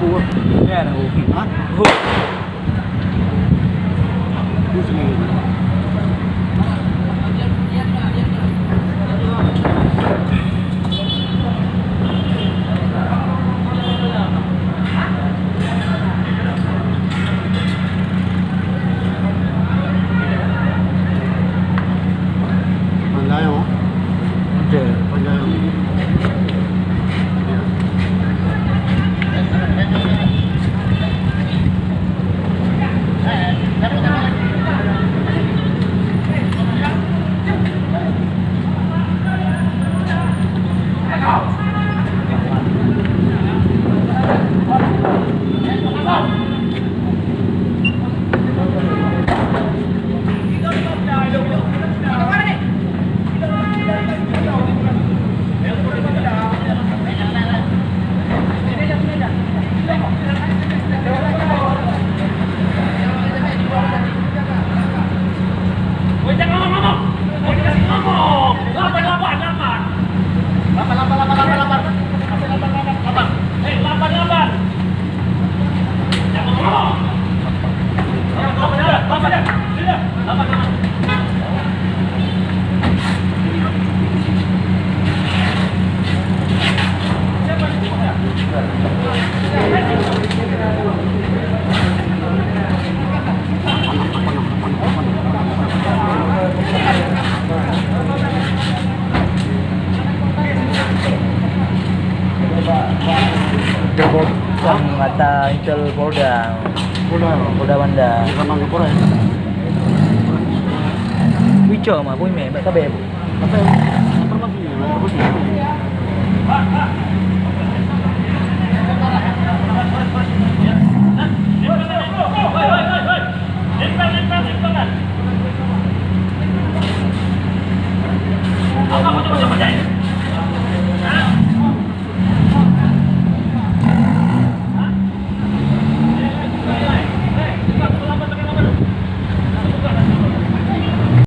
bu. Ya, bu. Hah? Bu. Bu sendiri. Pandai mau? Ada. Pandai. Joko yang mata Intel Polda. Udah. Polda Banda. Sama ngepor ya. Quy chở mà vui mẻ vậy các bé. Apa?